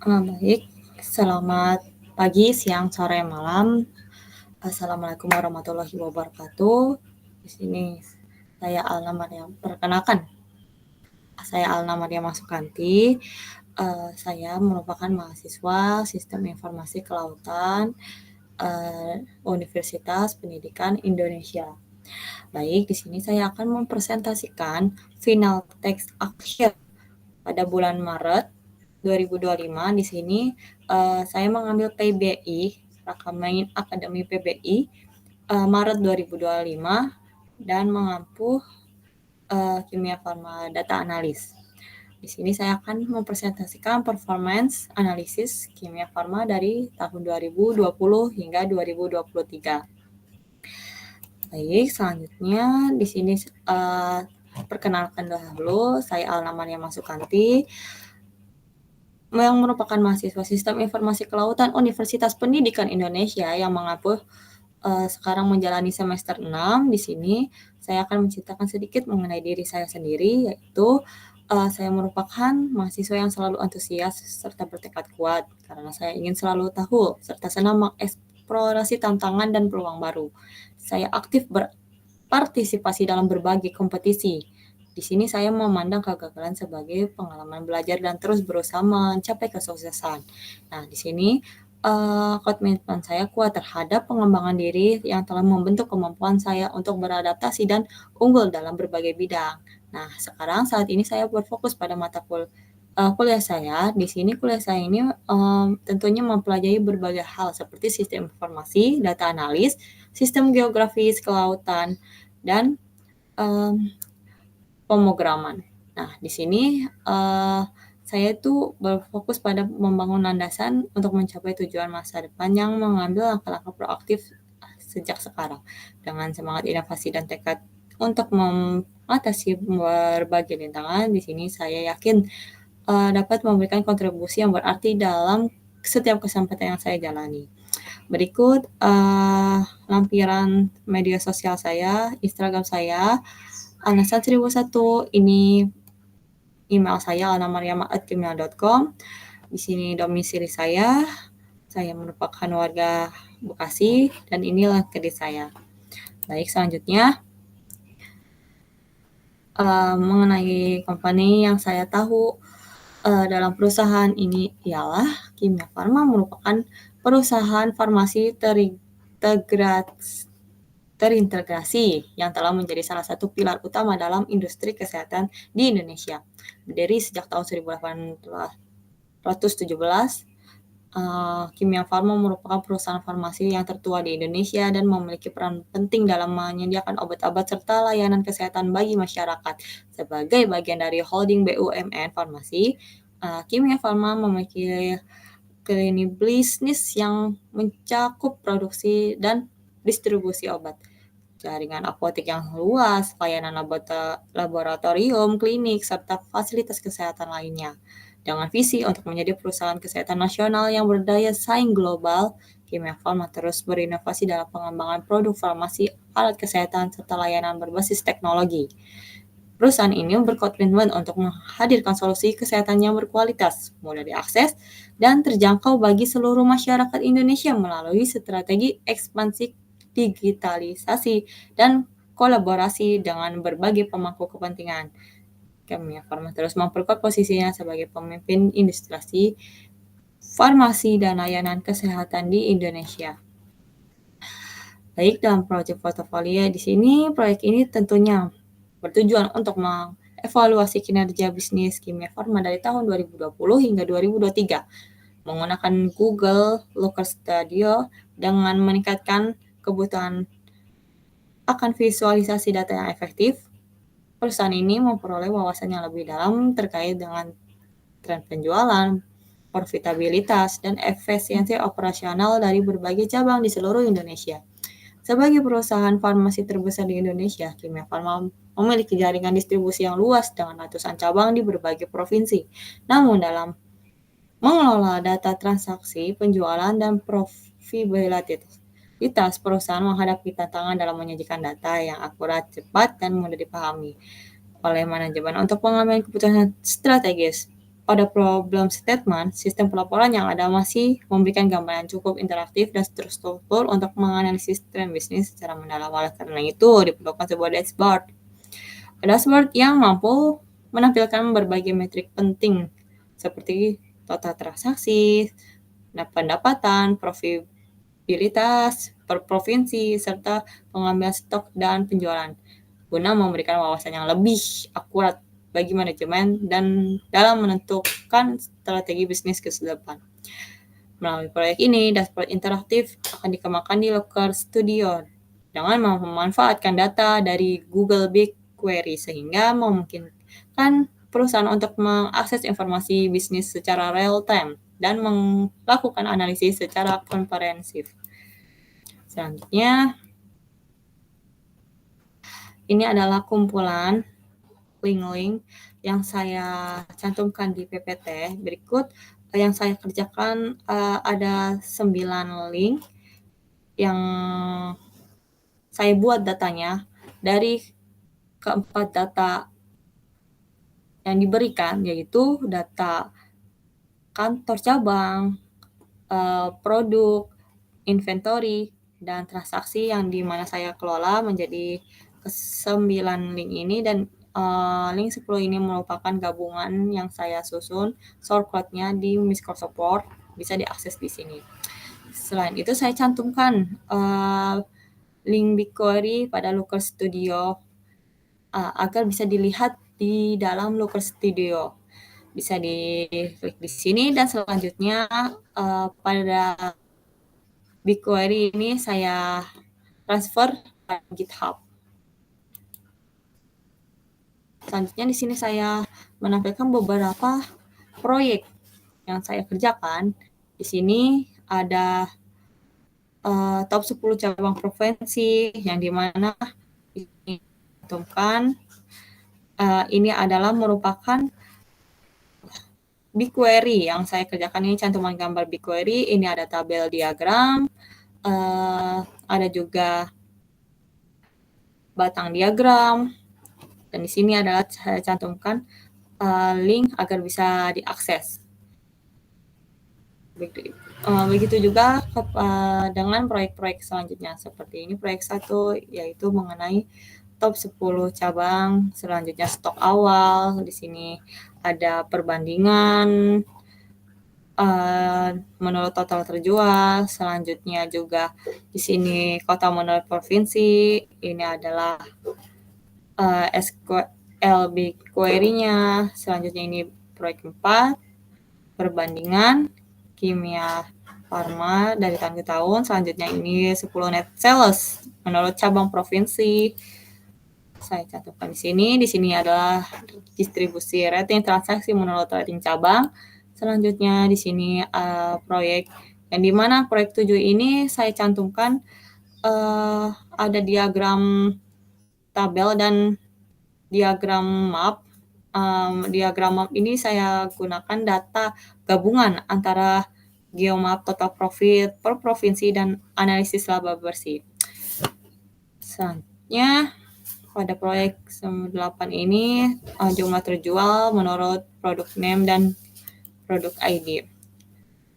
Baik, selamat pagi, siang, sore, malam. Assalamualaikum warahmatullahi wabarakatuh. Di sini saya Alna Maria, perkenalkan, saya Alna Maria Masukanti. Saya merupakan mahasiswa Sistem Informasi Kelautan Universitas Pendidikan Indonesia. Baik, di sini saya akan mempresentasikan final text akhir pada bulan Maret 2025. Di sini saya mengambil PBI, Rakaman Akademi PBI, Maret 2025 dan mengampu kimia farma data analis. Di sini saya akan mempresentasikan performance analisis kimia farma dari tahun 2020 hingga 2023. Baik, selanjutnya di sini perkenalkan dahulu, saya Alna Maria Masukanti yang merupakan mahasiswa Sistem Informasi Kelautan Universitas Pendidikan Indonesia yang mengampu sekarang menjalani semester 6. Di sini saya akan menceritakan sedikit mengenai diri saya sendiri, yaitu saya merupakan mahasiswa yang selalu antusias serta bertekad kuat karena saya ingin selalu tahu serta senang mengeksplorasi tantangan dan peluang baru. Saya aktif berpartisipasi dalam berbagai kompetisi. Di sini saya memandang kegagalan sebagai pengalaman belajar dan terus berusaha mencapai kesuksesan. Nah, di sini komitmen saya kuat terhadap pengembangan diri yang telah membentuk kemampuan saya untuk beradaptasi dan unggul dalam berbagai bidang. Nah, sekarang saat ini saya berfokus pada mata kuliah saya. Di sini kuliah saya ini tentunya mempelajari berbagai hal seperti sistem informasi, data analis, sistem geografis kelautan, dan pemrograman. Nah, di sini saya itu berfokus pada membangun landasan untuk mencapai tujuan masa depan yang mengambil langkah-langkah proaktif sejak sekarang. Dengan semangat inovasi dan tekad untuk mengatasi berbagai rintangan, di sini saya yakin dapat memberikan kontribusi yang berarti dalam setiap kesempatan yang saya jalani. Berikut lampiran media sosial saya, Instagram saya, Anasan 1001, ini email saya alnamariama@gmail.com. Di sini domisili saya merupakan warga Bekasi dan inilah kredit saya. Baik, selanjutnya mengenai company yang saya tahu dalam perusahaan ini ialah Kimia Farma merupakan perusahaan farmasi terintegrasi yang telah menjadi salah satu pilar utama dalam industri kesehatan di Indonesia. Berdiri sejak tahun 1817, Kimia Farma merupakan perusahaan farmasi yang tertua di Indonesia dan memiliki peran penting dalam menyediakan obat-obat serta layanan kesehatan bagi masyarakat. Sebagai bagian dari holding BUMN Farmasi, Kimia Farma memiliki lini bisnis yang mencakup produksi dan distribusi obat, jaringan apotek yang luas, layanan laboratorium, klinik, serta fasilitas kesehatan lainnya. Dengan visi untuk menjadi perusahaan kesehatan nasional yang berdaya saing global, Kimia Farma terus berinovasi dalam pengembangan produk farmasi, alat kesehatan, serta layanan berbasis teknologi. Perusahaan ini berkomitmen untuk menghadirkan solusi kesehatan yang berkualitas, mudah diakses, dan terjangkau bagi seluruh masyarakat Indonesia melalui strategi ekspansi digitalisasi dan kolaborasi dengan berbagai pemangku kepentingan. Kimia Farma terus memperkuat posisinya sebagai pemimpin industri farmasi dan layanan kesehatan di Indonesia. Baik, dalam proyek portofolio di sini, proyek ini tentunya bertujuan untuk mengevaluasi kinerja bisnis Kimia Farma dari tahun 2020 hingga 2023 menggunakan Google Looker Studio dengan meningkatkan kebutuhan akan visualisasi data yang efektif. Perusahaan ini memperoleh wawasan yang lebih dalam terkait dengan tren penjualan, profitabilitas, dan efisiensi operasional dari berbagai cabang di seluruh Indonesia. Sebagai perusahaan farmasi terbesar di Indonesia, Kimia Farma memiliki jaringan distribusi yang luas dengan ratusan cabang di berbagai provinsi. Namun dalam mengelola data transaksi, penjualan, dan profitabilitas, perusahaan menghadapi tantangan dalam menyajikan data yang akurat, cepat, dan mudah dipahami oleh manajemen untuk pengambilan keputusan strategis. pada problem statement, sistem pelaporan yang ada masih memberikan gambaran cukup interaktif dan terstruktur untuk menganalisis tren bisnis secara mendalam. Oleh karena itu, diperlukan sebuah dashboard. Dashboard yang mampu menampilkan berbagai metrik penting seperti total transaksi, pendapatan, profitabilitas per provinsi, serta pengambilan stok dan penjualan, guna memberikan wawasan yang lebih akurat bagi manajemen dan dalam menentukan strategi bisnis ke depan. Melalui proyek ini, dashboard interaktif akan dikembangkan di Looker Studio dengan memanfaatkan data dari Google BigQuery sehingga memungkinkan perusahaan untuk mengakses informasi bisnis secara real time dan melakukan analisis secara komprehensif. Selanjutnya, ini adalah kumpulan link-link yang saya cantumkan di PPT. Berikut yang saya kerjakan ada 9 link yang saya buat datanya dari keempat data yang diberikan, yaitu data kantor cabang, produk, inventory, dan transaksi yang dimana saya kelola menjadi 9 link ini, dan link 10 ini merupakan gabungan yang saya susun. Source code-nya di Microsoft Word, bisa diakses di sini. Selain itu, saya cantumkan link BigQuery pada Looker Studio agar bisa dilihat di dalam Looker Studio. Bisa diklik di sini, dan selanjutnya pada BigQuery ini saya transfer ke GitHub. Selanjutnya di sini saya menampilkan beberapa proyek yang saya kerjakan. Di sini ada top 10 cabang provinsi yang dimana ini cantumkan. Ini adalah merupakan BigQuery yang saya kerjakan. Ini cantuman gambar BigQuery. Ini ada tabel diagram, ada juga batang diagram, dan di sini adalah saya cantumkan link agar bisa diakses. Begitu juga dengan proyek-proyek selanjutnya. Seperti ini proyek 1, yaitu mengenai top 10 cabang, selanjutnya stok awal. Di sini ada perbandingan menurut total terjual. Selanjutnya juga di sini kota menurut provinsi. Ini adalah SQL BigQuery-nya. Selanjutnya ini proyek 4, perbandingan kimia farma dari tahun ke tahun. Selanjutnya ini 10 net sales menurut cabang provinsi. Saya cantumkan di sini. Di sini adalah distribusi rating transaksi menurut rating cabang. Selanjutnya di sini proyek yang dimana proyek 7 ini saya cantumkan ada diagram tabel dan diagram map. Diagram map ini saya gunakan data gabungan antara geomap total profit per provinsi dan analisis laba bersih. Selanjutnya pada proyek 8 ini jumlah terjual menurut produk name dan produk ID.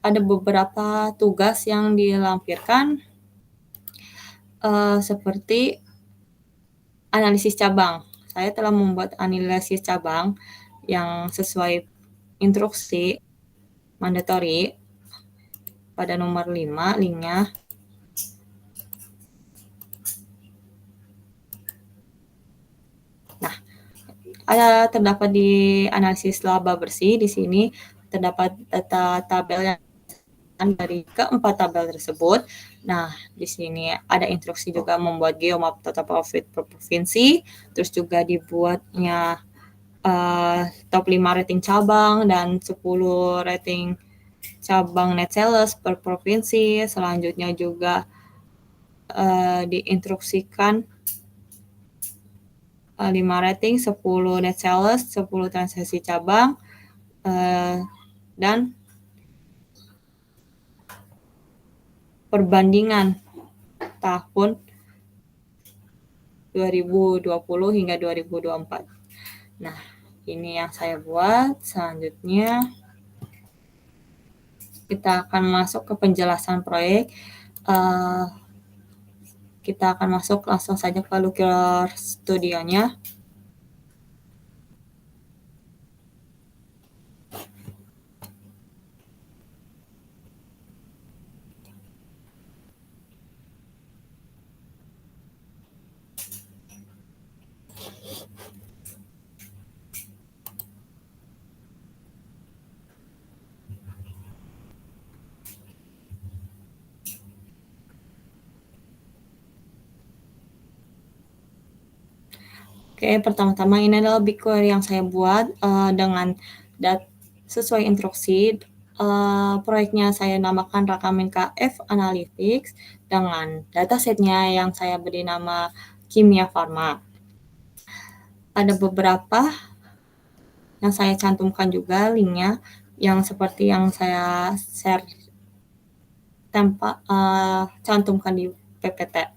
Ada beberapa tugas yang dilampirkan seperti analisis cabang. Saya telah membuat analisis cabang yang sesuai instruksi mandatory pada nomor 5 linknya. Nah, ada terdapat di analisis laba bersih. Di sini terdapat data tabel yang dari keempat tabel tersebut. Nah, di sini ada instruksi juga membuat geomap total profit per provinsi, terus juga dibuatnya top 5 rating cabang dan 10 rating cabang net sales per provinsi. Selanjutnya juga diinstruksikan 5 rating, 10 net sales, 10 transaksi cabang, dan perbandingan tahun 2020 hingga 2024. Nah, Ini yang saya buat. Selanjutnya kita akan masuk ke penjelasan proyek. Kita akan masuk langsung saja ke Looker Studio-nya. Oke, pertama-tama ini adalah BigQuery yang saya buat dengan sesuai instruksi. Proyeknya saya namakan Rakaminka F Analytics dengan datasetnya yang saya beri nama Kimia Farma. Ada beberapa yang saya cantumkan juga linknya yang seperti yang saya share cantumkan di PPT.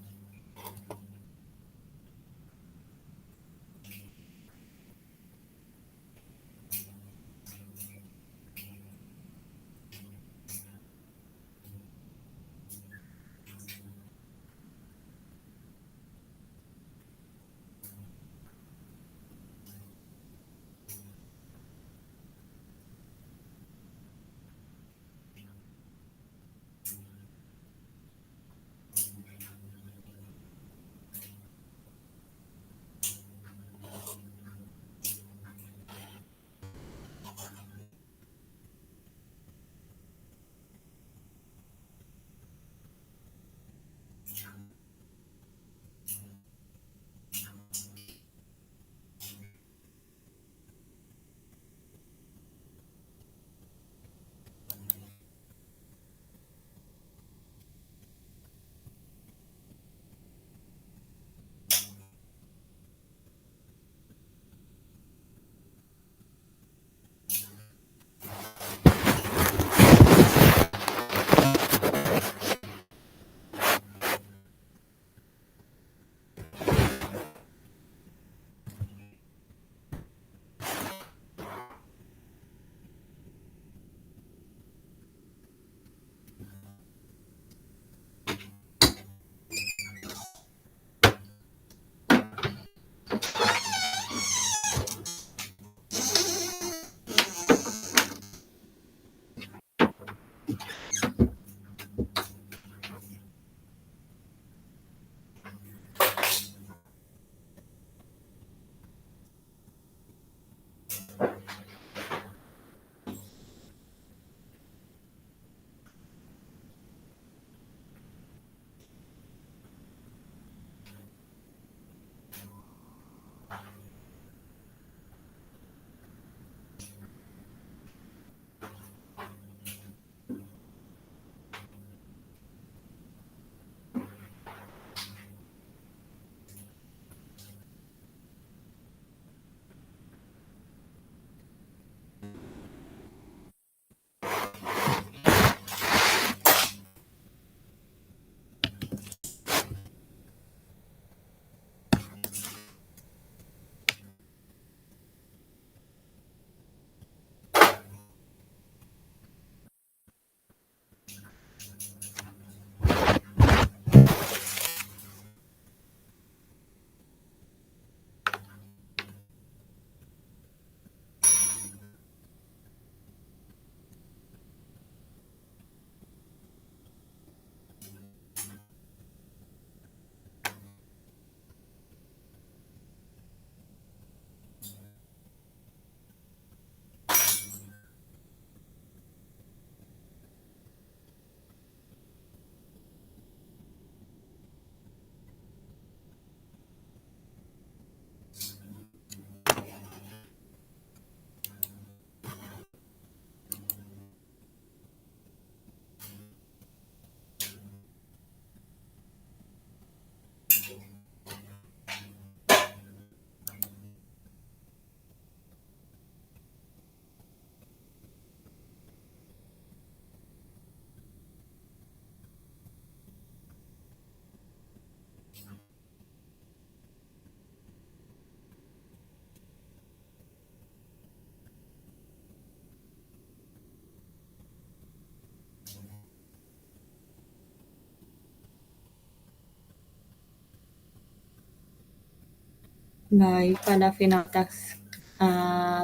Baik, pada final task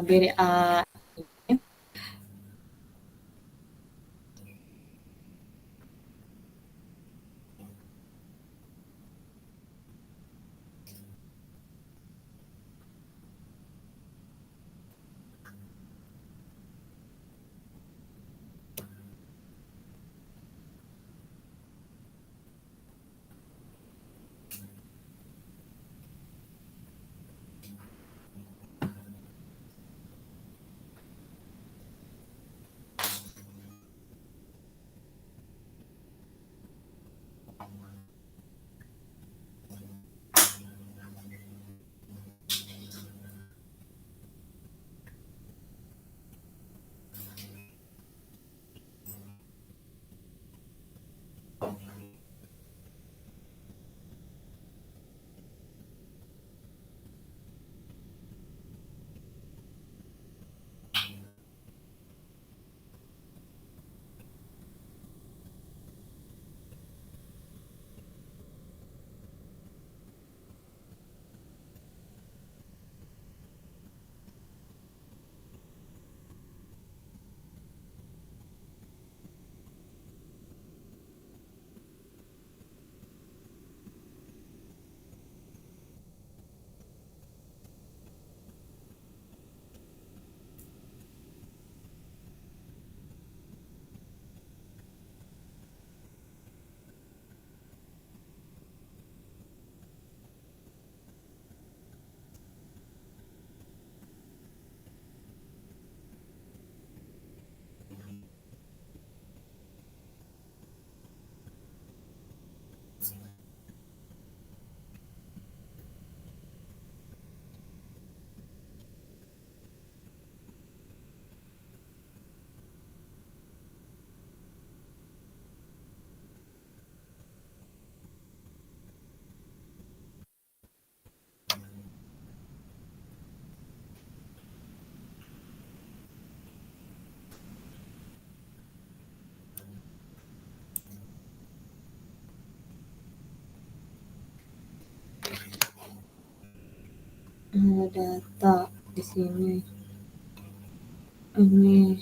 BDA ini ada data di sini. Ini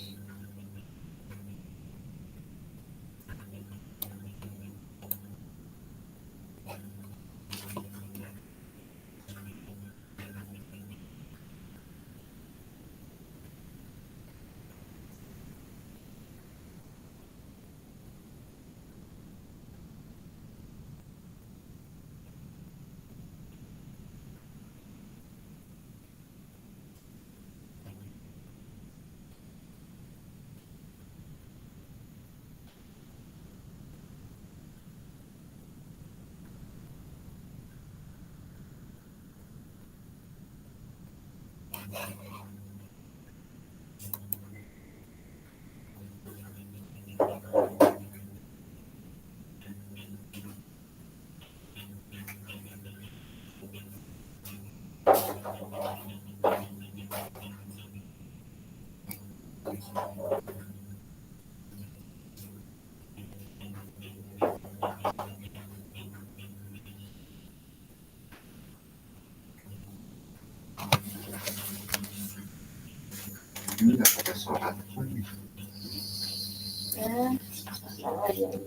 ya, salah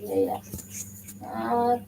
ya. Ah,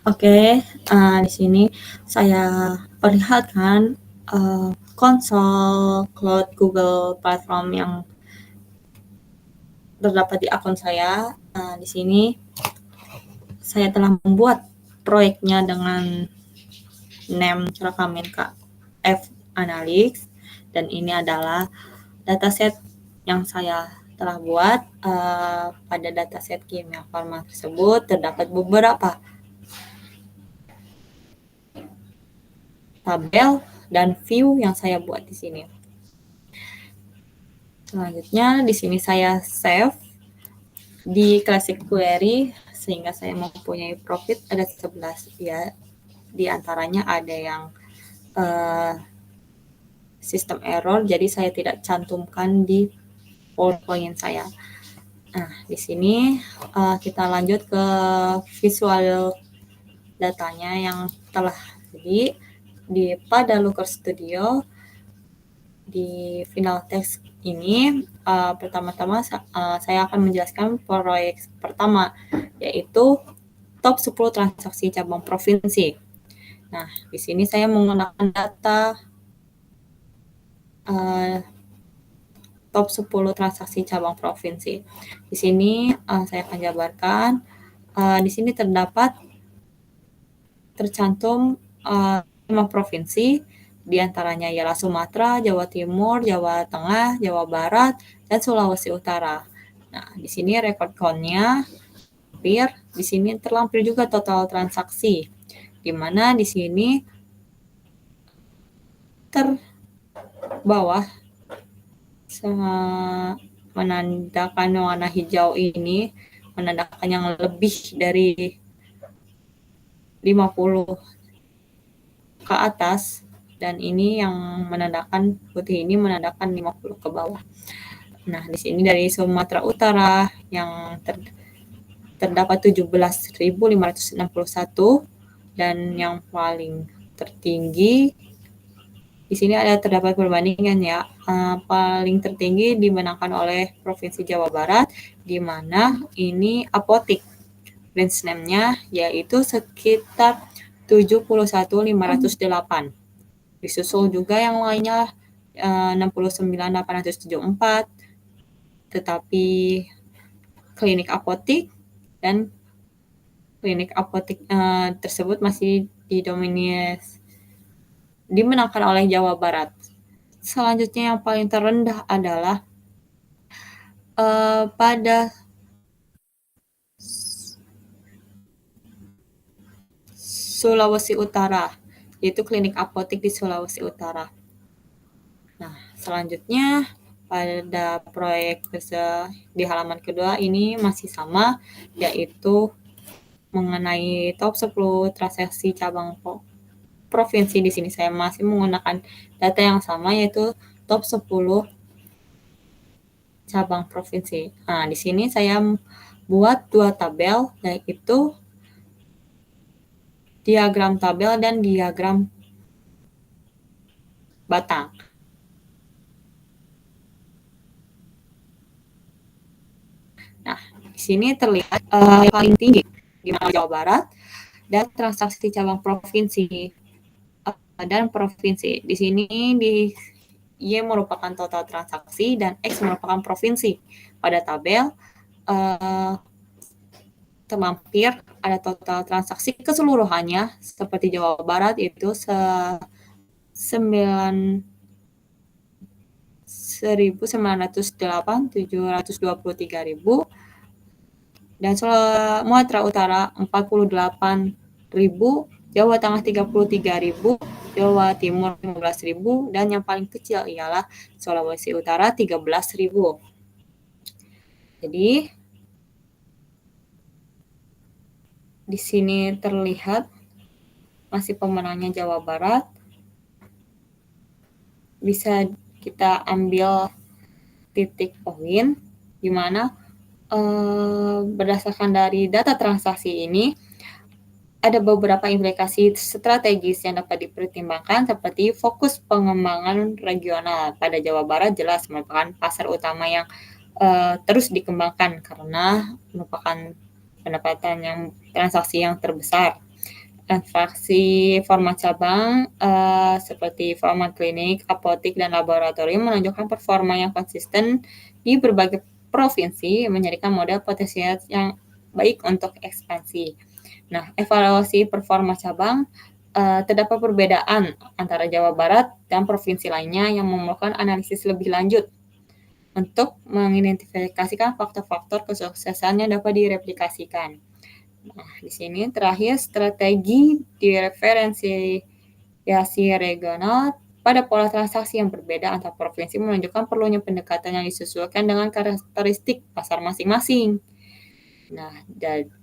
Oke, di sini saya perlihatkan, konsol cloud Google Platform yang terdapat di akun saya. Di sini saya telah membuat proyeknya dengan name Rakaminka F Analytics, dan ini adalah dataset yang saya telah buat. Pada dataset kimia farma tersebut terdapat beberapa tabel dan view yang saya buat di sini. Selanjutnya di sini saya save di Classic Query sehingga saya mempunyai profit ada 11 ya. Di antaranya ada yang sistem error, jadi saya tidak cantumkan di PowerPoint saya. Nah, di sini kita lanjut ke visual datanya yang telah jadi pada Looker Studio. Di final text ini pertama-tama saya akan menjelaskan proyek pertama, yaitu top 10 transaksi cabang provinsi. Nah, di sini saya menggunakan data top 10 transaksi cabang provinsi. Di sini saya akan jabarkan. Di sini tercantum 5 provinsi, di antaranya ialah Sumatera, Jawa Timur, Jawa Tengah, Jawa Barat, dan Sulawesi Utara. Nah, di sini record count-nya di sini terlampir juga total transaksi, di mana di sini terbawah menandakan warna hijau ini menandakan yang lebih dari 50 ke atas, dan ini yang menandakan putih ini menandakan 50 ke bawah. Nah, di sini dari Sumatera Utara yang terdapat 17.561, dan yang paling tertinggi di sini terdapat perbandingan ya. Paling tertinggi dimenangkan oleh Provinsi Jawa Barat, di mana ini apotik. Range name-nya yaitu sekitar 71.508. Disusul juga yang lainnya 69.874, tetapi klinik apotik tersebut masih dimenangkan oleh Jawa Barat. Selanjutnya yang paling terendah adalah pada Sulawesi Utara, yaitu klinik apotik di Sulawesi Utara. Nah, selanjutnya pada proyek di halaman kedua ini masih sama, yaitu mengenai top 10 transaksi cabang provinsi. Di sini saya masih menggunakan data yang sama, yaitu top 10 cabang provinsi. Nah, di sini saya buat dua tabel, yaitu diagram tabel dan diagram batang. Nah, di sini terlihat paling tinggi di Jawa Barat dan transaksi cabang provinsi. dan provinsi. Di sini Y merupakan total transaksi dan X merupakan provinsi. Pada tabel terlampir ada total transaksi keseluruhannya seperti Jawa Barat itu 1.908.723.000 dan Sumatera Utara 48.000, Jawa Tengah 33.000, Jawa Timur 15.000 dan yang paling kecil ialah Sulawesi Utara 13.000. Jadi di sini terlihat masih pemenangnya Jawa Barat. Bisa kita ambil titik poin di mana berdasarkan dari data transaksi ini ada beberapa implikasi strategis yang dapat dipertimbangkan seperti fokus pengembangan regional. Pada Jawa Barat jelas merupakan pasar utama yang terus dikembangkan karena merupakan pendapatan yang transaksi yang terbesar. Transaksi format cabang seperti format klinik, apotik, dan laboratorium menunjukkan performa yang konsisten di berbagai provinsi, menjadikan model potensial yang baik untuk ekspansi. Nah, evaluasi performa cabang terdapat perbedaan antara Jawa Barat dan provinsi lainnya yang memerlukan analisis lebih lanjut untuk mengidentifikasikan faktor-faktor kesuksesan yang dapat direplikasikan. Nah, di sini terakhir strategi diferensiasi regional pada pola transaksi yang berbeda antar provinsi menunjukkan perlunya pendekatan yang disesuaikan dengan karakteristik pasar masing-masing. Nah,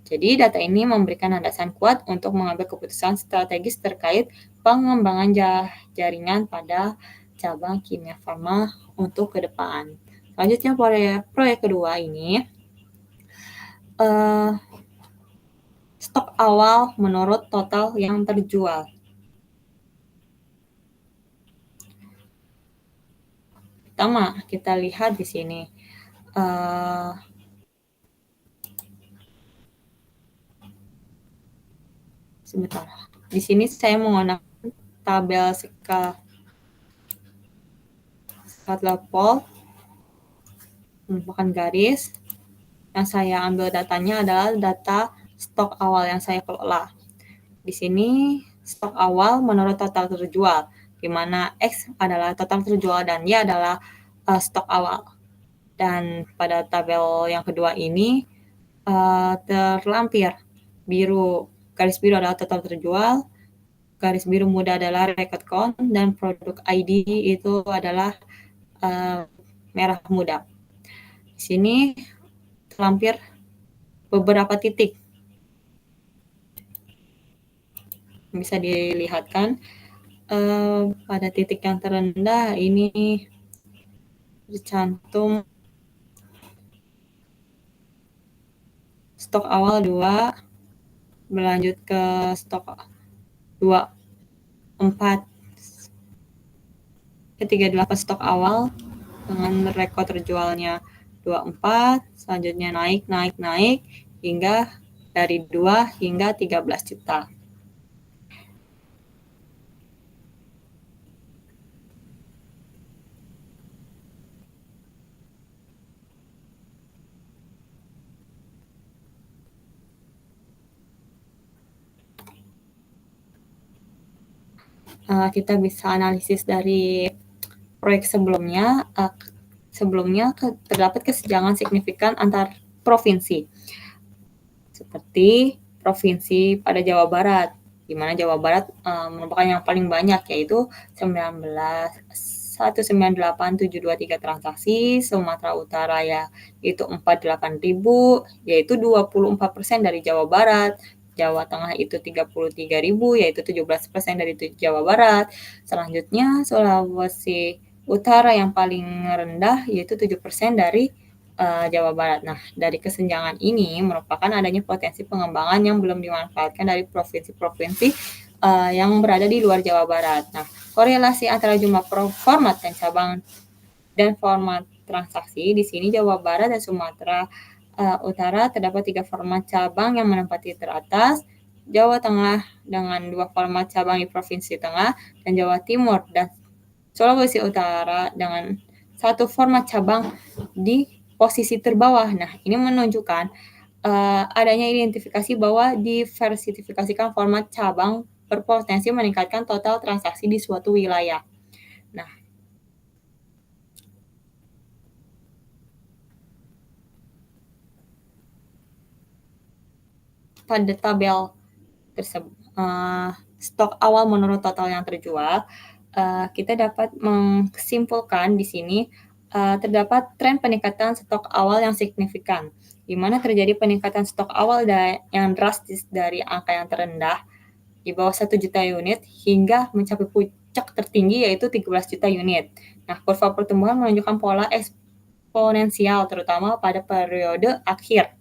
jadi data ini memberikan landasan kuat untuk mengambil keputusan strategis terkait pengembangan jaringan pada cabang kimia farma untuk ke depan. Selanjutnya proyek kedua ini stok awal menurut total yang terjual. Pertama, kita lihat di sini. Sebentar. Di sini saya menggunakan tabel skala level merupakan garis. Yang saya ambil datanya adalah data stok awal yang saya kelola. Di sini stok awal menurut total terjual, di mana X adalah total terjual dan Y adalah stok awal. Dan pada tabel yang kedua ini terlampir biru, garis biru adalah total terjual, garis biru muda adalah record count, dan produk ID itu adalah merah muda. Di sini terlampir beberapa titik. Bisa dilihatkan pada titik yang terendah ini tercantum stok awal 2, berlanjut ke stok 2, 4, 38 stok awal dengan rekor terjualnya 24, selanjutnya naik hingga dari 2 hingga 13 juta. Kita bisa analisis dari proyek sebelumnya. Sebelumnya terdapat kesenjangan signifikan antar provinsi, seperti provinsi pada Jawa Barat, di mana Jawa Barat merupakan yang paling banyak, yaitu 198.723 transaksi, Sumatera Utara yaitu 48.000, yaitu 24% dari Jawa Barat, Jawa Tengah itu 33.000, yaitu 17% dari Jawa Barat. Selanjutnya Sulawesi Utara yang paling rendah yaitu 7% dari Jawa Barat. Nah, dari kesenjangan ini merupakan adanya potensi pengembangan yang belum dimanfaatkan dari provinsi-provinsi yang berada di luar Jawa Barat. Nah, korelasi antara jumlah format dan cabang dan format transaksi di sini Jawa Barat dan Sumatera Utara terdapat 3 format cabang yang menempati teratas Jawa Tengah dengan 2 format cabang di Provinsi Tengah dan Jawa Timur, dan Sulawesi Utara dengan 1 format cabang di posisi terbawah. Nah, ini menunjukkan adanya identifikasi bahwa diversifikasikan format cabang berpotensi meningkatkan total transaksi di suatu wilayah. Nah, pada tabel tersebut, stok awal menurut total yang terjual, kita dapat menyimpulkan di sini terdapat tren peningkatan stok awal yang signifikan, di mana terjadi peningkatan stok awal yang drastis dari angka yang terendah di bawah 1 juta unit hingga mencapai puncak tertinggi yaitu 13 juta unit. Nah, kurva pertumbuhan menunjukkan pola eksponensial terutama pada periode akhir.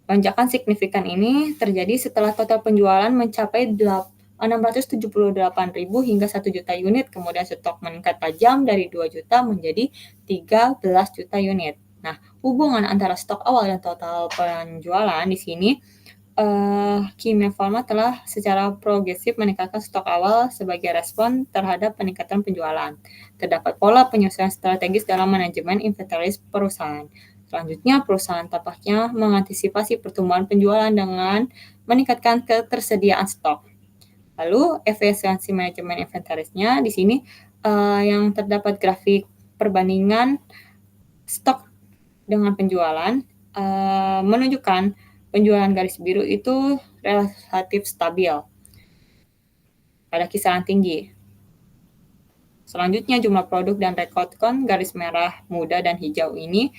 Lonjakan signifikan ini terjadi setelah total penjualan mencapai 678.000 hingga 1 juta unit, kemudian stok meningkat tajam dari 2 juta menjadi 13 juta unit. Nah, hubungan antara stok awal dan total penjualan di sini, Kimia Farma telah secara progresif meningkatkan stok awal sebagai respon terhadap peningkatan penjualan. Terdapat pola penyesuaian strategis dalam manajemen inventaris perusahaan. Selanjutnya, perusahaan tampaknya mengantisipasi pertumbuhan penjualan dengan meningkatkan ketersediaan stok. Lalu, efisiensi manajemen inventarisnya di sini yang terdapat grafik perbandingan stok dengan penjualan menunjukkan penjualan garis biru itu relatif stabil pada kisaran tinggi. Selanjutnya, jumlah produk dan record count garis merah muda dan hijau ini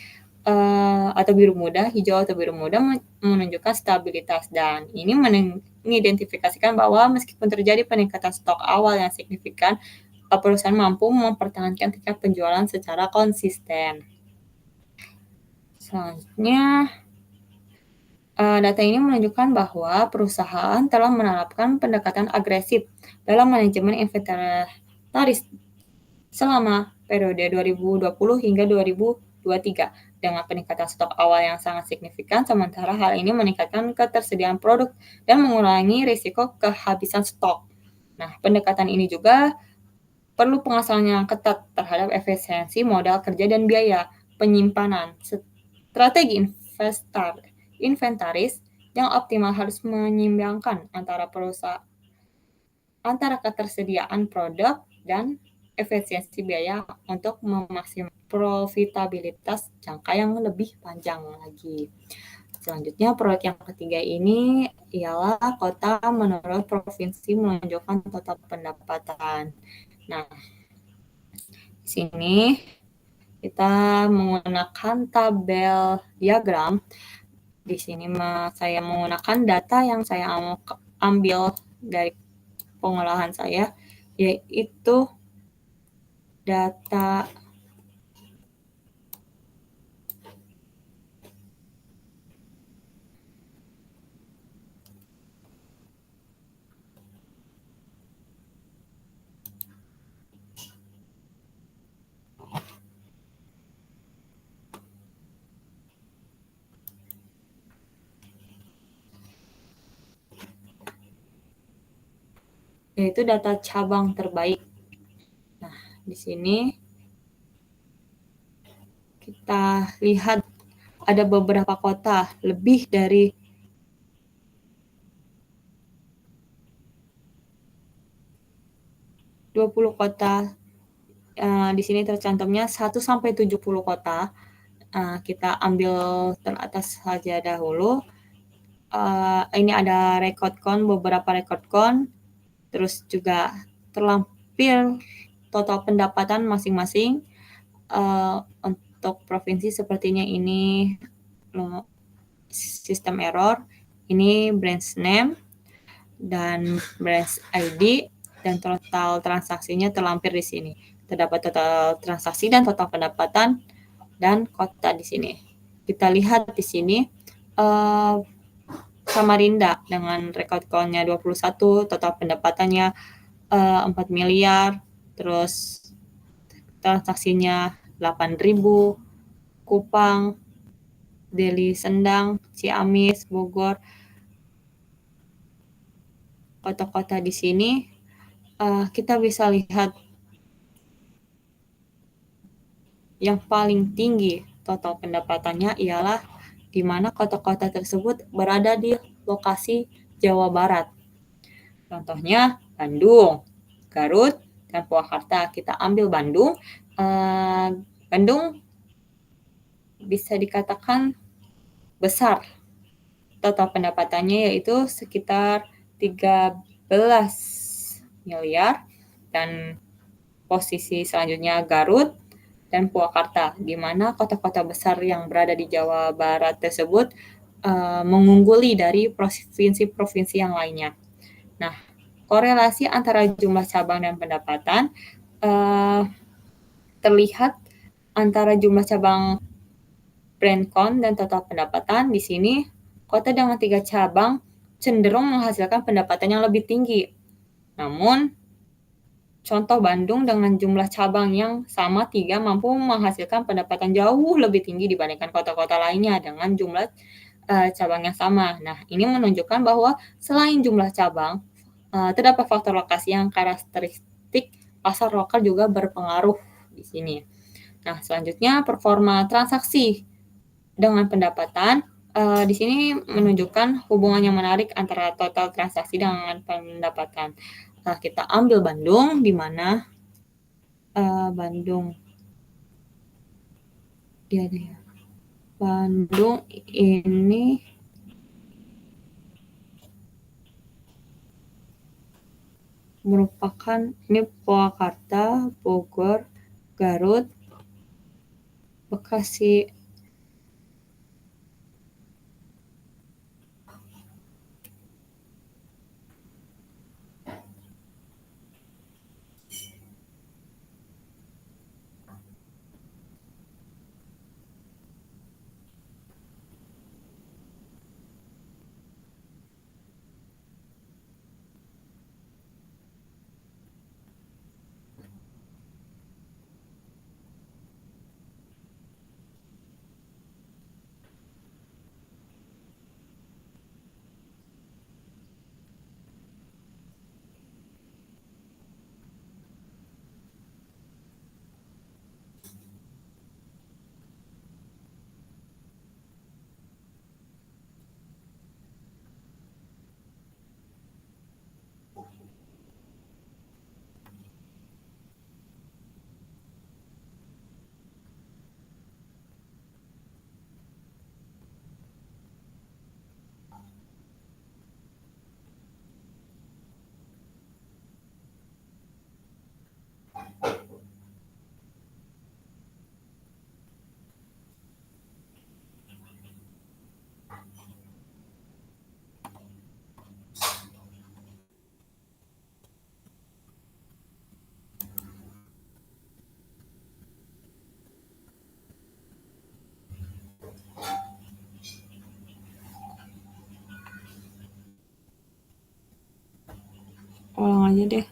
atau biru muda, hijau atau biru muda menunjukkan stabilitas, dan ini mengidentifikasikan bahwa meskipun terjadi peningkatan stok awal yang signifikan, perusahaan mampu mempertahankan tingkat penjualan secara konsisten. Selanjutnya, data ini menunjukkan bahwa perusahaan telah menerapkan pendekatan agresif dalam manajemen inventaris selama periode 2020 hingga 2023 dengan peningkatan stok awal yang sangat signifikan, sementara hal ini meningkatkan ketersediaan produk dan mengurangi risiko kehabisan stok. Nah, pendekatan ini juga perlu pengawasan yang ketat terhadap efisiensi modal kerja dan biaya penyimpanan. Strategi inventaris yang optimal harus menyeimbangkan antara ketersediaan produk dan efisiensi biaya untuk memaksimalkan profitabilitas jangka yang lebih panjang lagi. Selanjutnya, proyek yang ketiga ini ialah kota menurut provinsi menunjukkan total pendapatan. Nah, di sini kita menggunakan tabel diagram. Di sini saya menggunakan data yang saya ambil dari pengolahan saya, yaitu data yaitu data cabang terbaik. Nah, di sini kita lihat ada beberapa kota, lebih dari 20 kota. Di sini tercantumnya 1 sampai 70 kota. Kita ambil teratas saja dahulu. Ini ada record count, beberapa record count, terus juga terlampir total pendapatan masing-masing. Untuk provinsi sepertinya ini sistem error, ini branch name dan branch ID, dan total transaksinya terlampir di sini. Terdapat total transaksi dan total pendapatan dan kota di sini. Kita lihat di sini Samarinda dengan record count-nya 21, total pendapatannya 4 miliar, terus transaksinya 8.000, Kupang, Deli Serdang, Ciamis, Bogor, kota-kota di sini kita bisa lihat yang paling tinggi total pendapatannya ialah di mana kota-kota tersebut berada di lokasi Jawa Barat. Contohnya Bandung, Garut, dan Purwakarta. Kita ambil Bandung. Bandung bisa dikatakan besar. Total pendapatannya yaitu sekitar 13 miliar. Dan posisi selanjutnya Garut dan Purwakarta, di mana kota-kota besar yang berada di Jawa Barat tersebut mengungguli dari provinsi-provinsi yang lainnya. Nah, korelasi antara jumlah cabang dan pendapatan terlihat antara jumlah cabang BrandCon dan total pendapatan. Di sini, kota dengan 3 cabang cenderung menghasilkan pendapatan yang lebih tinggi. Namun, contoh Bandung dengan jumlah cabang yang sama 3 mampu menghasilkan pendapatan jauh lebih tinggi dibandingkan kota-kota lainnya dengan jumlah cabang yang sama. Nah, ini menunjukkan bahwa selain jumlah cabang, terdapat faktor lokasi yang karakteristik pasar lokal juga berpengaruh di sini. Nah, selanjutnya performa transaksi dengan pendapatan. Di sini menunjukkan hubungan yang menarik antara total transaksi dengan pendapatan. Kita ambil Bandung, di mana Bandung ini merupakan Purwakarta, Bogor, Garut, Bekasi. Ulang aja deh.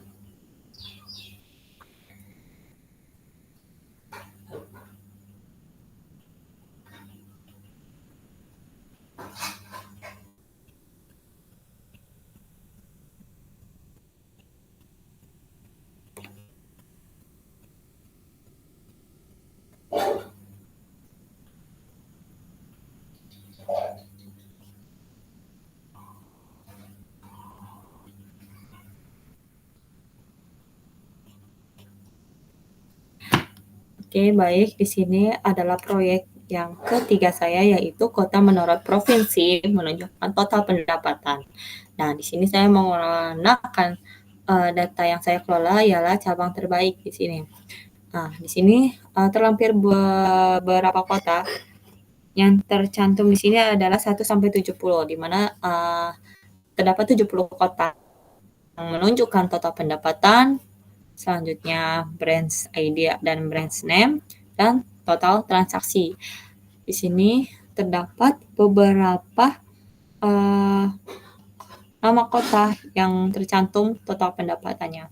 Oke, baik. Di sini adalah proyek yang ketiga saya, yaitu kota menurut provinsi menunjukkan total pendapatan. Nah, di sini saya menggunakan data yang saya kelola ialah cabang terbaik di sini. Nah, di sini terlampir beberapa kota. Yang tercantum di sini adalah 1 sampai 70, di mana terdapat 70 kota yang menunjukkan total pendapatan. Selanjutnya branch ID dan branch name dan total transaksi. Di sini terdapat beberapa nama kota yang tercantum total pendapatannya.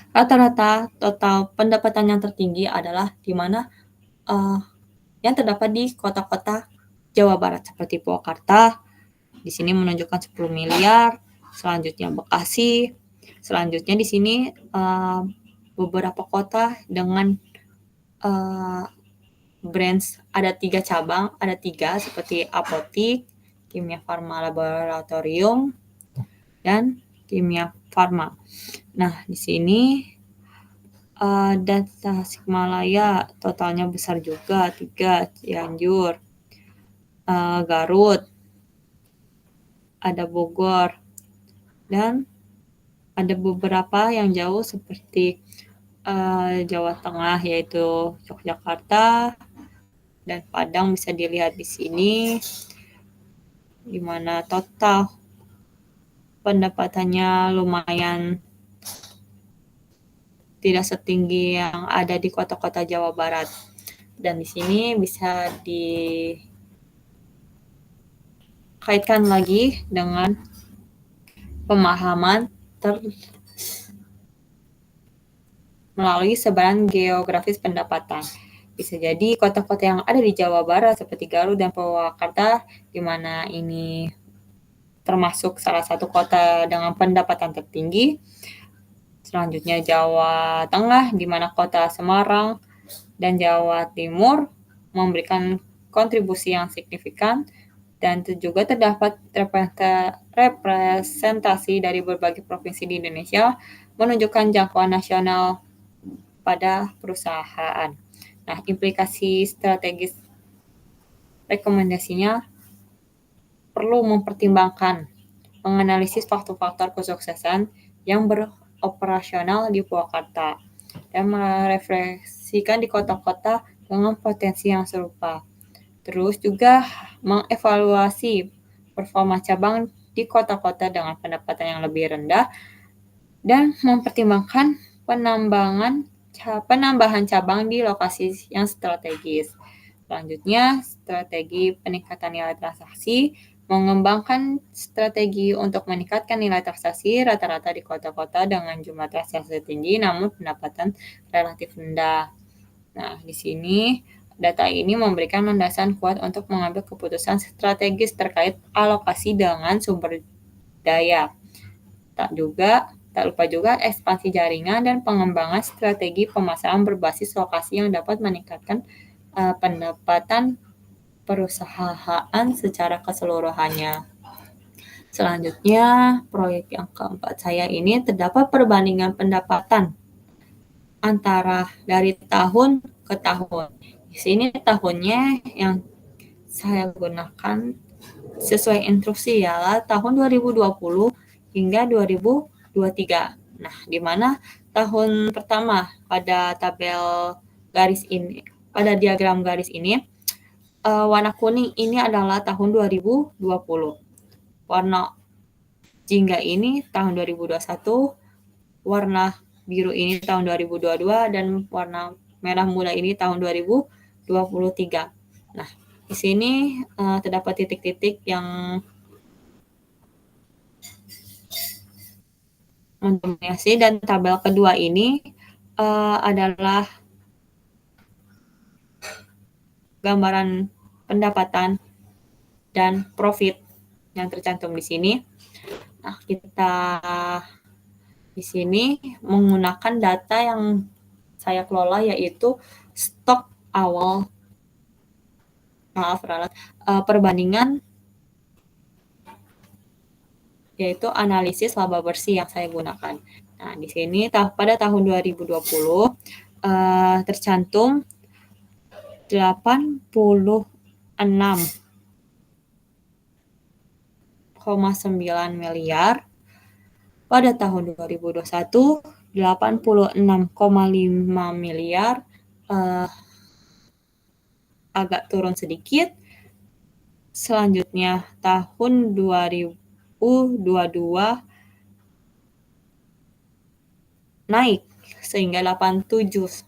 Rata-rata total pendapatan yang tertinggi adalah di mana yang terdapat di kota-kota Jawa Barat seperti Purwakarta. Di sini menunjukkan 10 miliar, selanjutnya Bekasi, selanjutnya di sini beberapa kota dengan branch ada 3 cabang, ada 3 seperti apotik, kimia farma laboratorium, dan kimia farma. Nah, di sini dan Tasikmalaya totalnya besar juga, 3, Cianjur, Garut, ada Bogor, dan ada beberapa yang jauh seperti Jawa Tengah yaitu Yogyakarta dan Padang bisa dilihat di sini, di mana total pendapatannya lumayan tidak setinggi yang ada di kota-kota Jawa Barat. Dan di sini bisa dikaitkan lagi dengan pemahaman melalui sebaran geografis pendapatan. Bisa jadi kota-kota yang ada di Jawa Barat seperti Garut dan Purwakarta, di mana ini termasuk salah satu kota dengan pendapatan tertinggi. Selanjutnya Jawa Tengah, di mana kota Semarang dan Jawa Timur memberikan kontribusi yang signifikan, dan juga terdapat representasi dari berbagai provinsi di Indonesia menunjukkan jangkauan nasional pada perusahaan. Nah, implikasi strategis rekomendasinya perlu mempertimbangkan menganalisis faktor-faktor kesuksesan yang beroperasional di Purwakarta dan merefleksikan di kota-kota dengan potensi yang serupa. Terus juga mengevaluasi performa cabang di kota-kota dengan pendapatan yang lebih rendah dan mempertimbangkan penambahan cabang di lokasi yang strategis. Selanjutnya, strategi peningkatan nilai transaksi, mengembangkan strategi untuk meningkatkan nilai transaksi rata-rata di kota-kota dengan jumlah transaksi tinggi namun pendapatan relatif rendah. Nah, di sini data ini memberikan landasan kuat untuk mengambil keputusan strategis terkait alokasi dengan sumber daya. Tak lupa juga ekspansi jaringan dan pengembangan strategi pemasaran berbasis lokasi yang dapat meningkatkan pendapatan perusahaan secara keseluruhannya. Selanjutnya, proyek yang keempat saya ini terdapat perbandingan pendapatan antara dari tahun ke tahun. Di sini tahunnya yang saya gunakan sesuai instruksi ialah tahun 2020 hingga 2023. Nah, di mana tahun pertama pada diagram garis ini, warna kuning ini adalah tahun 2020. Warna jingga ini tahun 2021, warna biru ini tahun 2022, dan warna merah muda ini tahun 2023. Nah, di sini terdapat titik-titik yang mendominasi, dan tabel kedua ini adalah gambaran pendapatan dan profit yang tercantum di sini. Nah, kita di sini menggunakan data yang saya kelola yaitu stok awal perbandingan yaitu analisis laba bersih yang saya gunakan. Nah, di sini pada tahun 2020 tercantum 86,9 miliar. Pada tahun 2021 86,5 miliar, agak turun sedikit. Selanjutnya tahun 2022 naik sehingga 87,1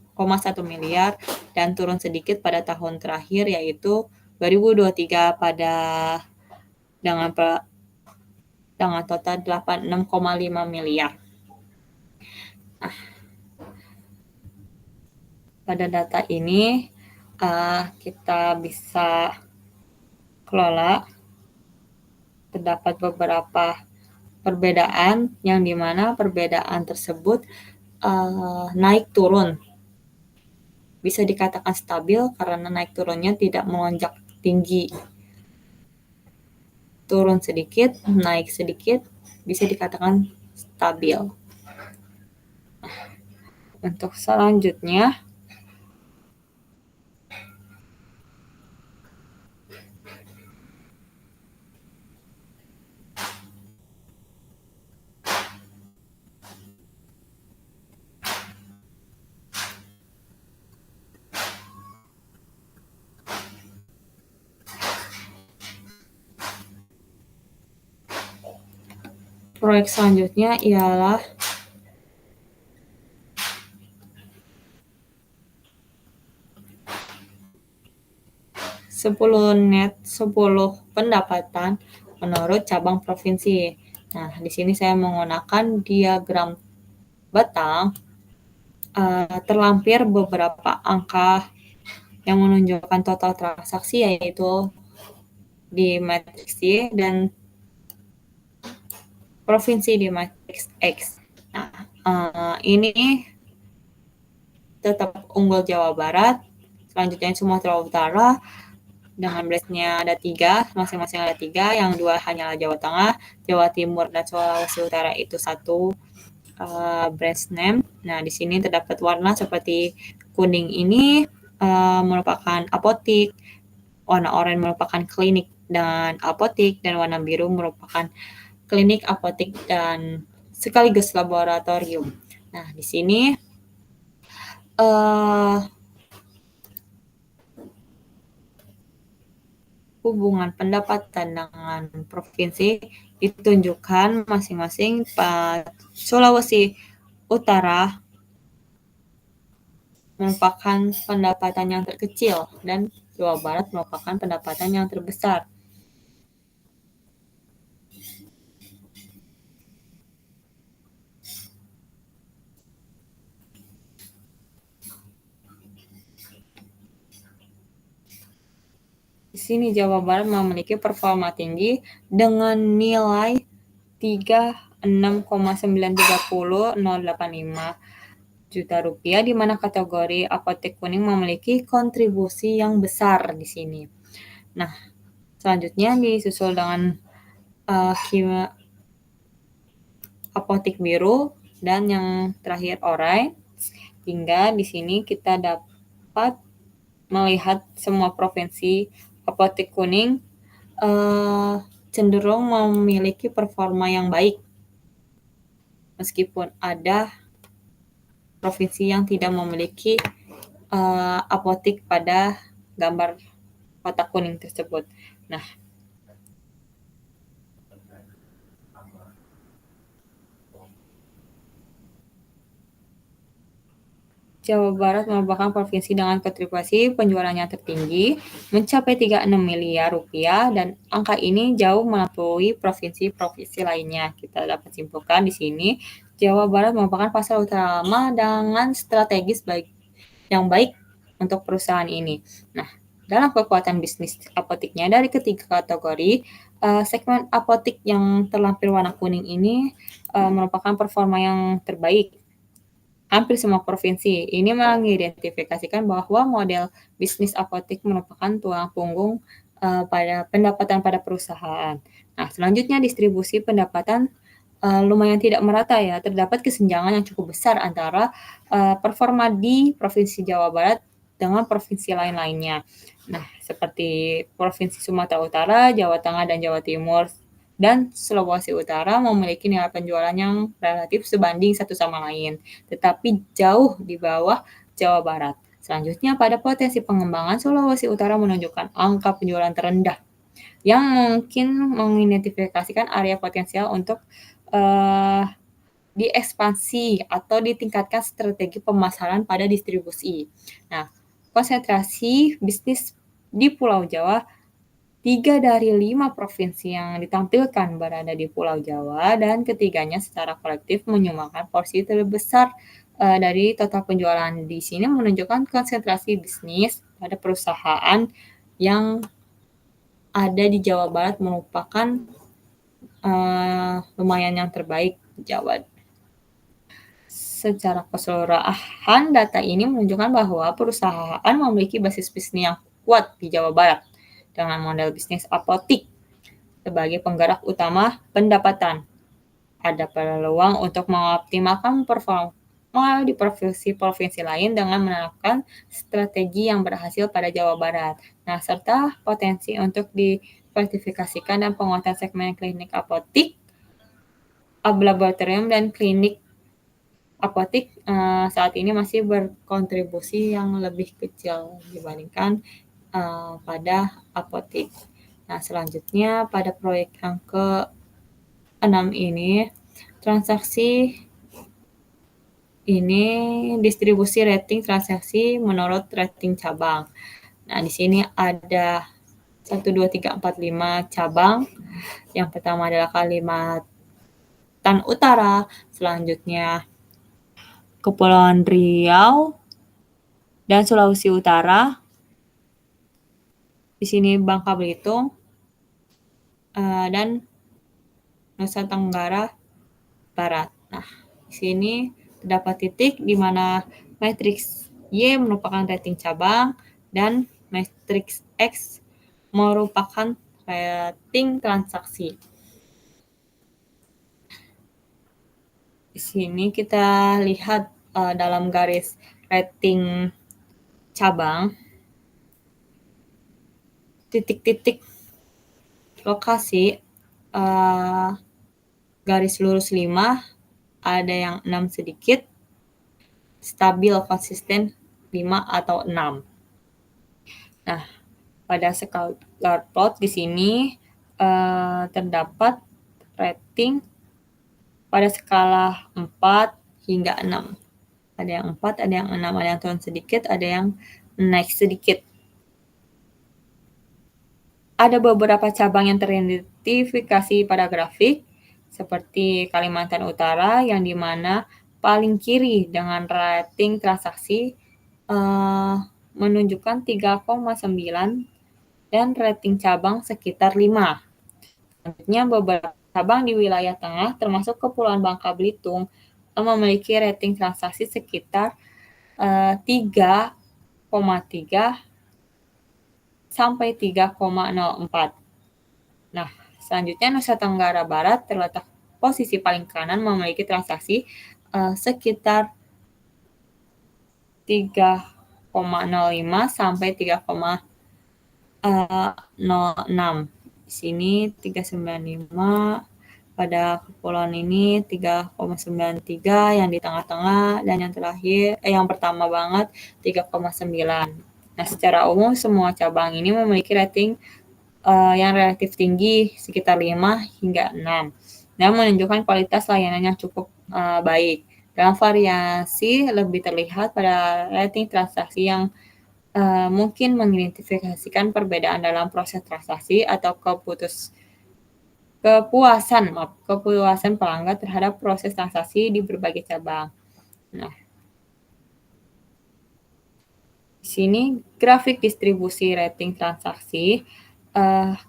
miliar dan turun sedikit pada tahun terakhir yaitu 2023 dengan total 86,5 miliar. Nah, pada data ini kita bisa kelola. Terdapat beberapa perbedaan yang dimana perbedaan tersebut naik turun. Bisa dikatakan stabil karena naik turunnya tidak melonjak tinggi. Turun sedikit, naik sedikit, bisa dikatakan stabil. Untuk selanjutnya, proyek selanjutnya ialah net 10 pendapatan menurut cabang provinsi. Nah, di sini saya menggunakan diagram batang. Terlampir beberapa angka yang menunjukkan total transaksi, yaitu di matriks Y dan provinsi di matriks X. Nah, ini tetap unggul Jawa Barat, selanjutnya Sumatera Utara, dengan brace-nya ada 3, masing-masing ada 3, yang 2 hanyalah Jawa Tengah, Jawa Timur, dan Sulawesi Utara itu 1 brace name. Nah, di sini terdapat warna seperti kuning ini merupakan apotik, warna oranye merupakan klinik dan apotik, dan warna biru merupakan klinik, apotik, dan sekaligus laboratorium. Nah, di sini hubungan pendapatan dengan provinsi ditunjukkan masing-masing. Sulawesi Utara merupakan pendapatan yang terkecil dan Jawa Barat merupakan pendapatan yang terbesar. Di sini Jawa Barat memiliki performa tinggi dengan nilai 36,930,085 juta rupiah, di mana kategori apotek kuning memiliki kontribusi yang besar di sini. Nah, selanjutnya disusul dengan apotek biru dan yang terakhir orange. Hingga di sini kita dapat melihat semua provinsi apotek kuning cenderung memiliki performa yang baik, meskipun ada provinsi yang tidak memiliki apotek pada gambar kotak kuning tersebut. Nah, Jawa Barat merupakan provinsi dengan kontribusi penjualannya tertinggi, mencapai 36 miliar rupiah, dan angka ini jauh melampaui provinsi-provinsi lainnya. Kita dapat simpulkan di sini, Jawa Barat merupakan pasar utama dengan strategis yang baik untuk perusahaan ini. Nah, dalam kekuatan bisnis apoteknya dari ketiga kategori, segmen apotek yang terlampir warna kuning ini merupakan performa yang terbaik. Hampir semua provinsi ini mengidentifikasikan bahwa model bisnis apotek merupakan tulang punggung pada pendapatan pada perusahaan. Nah, selanjutnya distribusi pendapatan lumayan tidak merata ya. Terdapat kesenjangan yang cukup besar antara performa di Provinsi Jawa Barat dengan provinsi lain-lainnya. Nah, seperti Provinsi Sumatera Utara, Jawa Tengah, dan Jawa Timur, dan Sulawesi Utara memiliki nilai penjualan yang relatif sebanding satu sama lain, tetapi jauh di bawah Jawa Barat. Selanjutnya, pada potensi pengembangan, Sulawesi Utara menunjukkan angka penjualan terendah, yang mungkin mengidentifikasikan area potensial untuk diekspansi atau ditingkatkan strategi pemasaran pada distribusi. Nah, konsentrasi bisnis di Pulau Jawa, 3 dari 5 provinsi yang ditampilkan berada di Pulau Jawa, dan ketiganya secara kolektif menyumbangkan porsi terbesar dari total penjualan. Di sini menunjukkan konsentrasi bisnis pada perusahaan yang ada di Jawa Barat merupakan lumayan yang terbaik di Jawa. Secara keseluruhan, data ini menunjukkan bahwa perusahaan memiliki basis bisnis yang kuat di Jawa Barat dengan model bisnis apotik sebagai penggerak utama pendapatan. Ada peluang untuk mengoptimalkan performa di provinsi-provinsi lain dengan menerapkan strategi yang berhasil pada Jawa Barat. Nah, serta potensi untuk diversifikasikan dan penguatan segmen klinik apotik, laboratorium, dan klinik apotik saat ini masih berkontribusi yang lebih kecil dibandingkan pada apotik. Nah, selanjutnya pada proyek yang ke-6 ini, transaksi ini distribusi rating transaksi menurut rating cabang. Nah, di sini ada 1, 2, 3, 4, 5 cabang. Yang pertama adalah Kalimantan Utara, selanjutnya Kepulauan Riau dan Sulawesi Utara. Di sini Bangka Belitung dan Nusa Tenggara Barat. Nah, di sini terdapat titik di mana matriks Y merupakan rating cabang dan matriks X merupakan rating transaksi. Di sini kita lihat dalam garis rating cabang, titik-titik lokasi garis lurus 5, ada yang 6 sedikit, stabil konsisten 5 atau 6. Nah, pada scalar plot di sini terdapat rating pada skala 4 hingga 6. Ada yang 4, ada yang 6, ada yang turun sedikit, ada yang naik sedikit. Ada beberapa cabang yang teridentifikasi pada grafik, seperti Kalimantan Utara yang dimana paling kiri dengan rating transaksi menunjukkan 3,9 dan rating cabang sekitar 5. Selanjutnya beberapa cabang di wilayah tengah termasuk Kepulauan Bangka Belitung memiliki rating transaksi sekitar 3,3 sampai 3,04. Nah, selanjutnya Nusa Tenggara Barat terletak posisi paling kanan memiliki transaksi sekitar 3,05 sampai 3,06. Di sini 395, pada kepulauan ini 3,93, yang di tengah-tengah, dan yang terakhir yang pertama banget 3,9. Nah, secara umum semua cabang ini memiliki rating yang relatif tinggi sekitar 5 hingga 6 dan menunjukkan kualitas layanan yang cukup baik. Dalam variasi lebih terlihat pada rating transaksi yang mungkin mengidentifikasikan perbedaan dalam proses transaksi atau kepuasan pelanggan terhadap proses transaksi di berbagai cabang. Nah, di sini grafik distribusi rating transaksi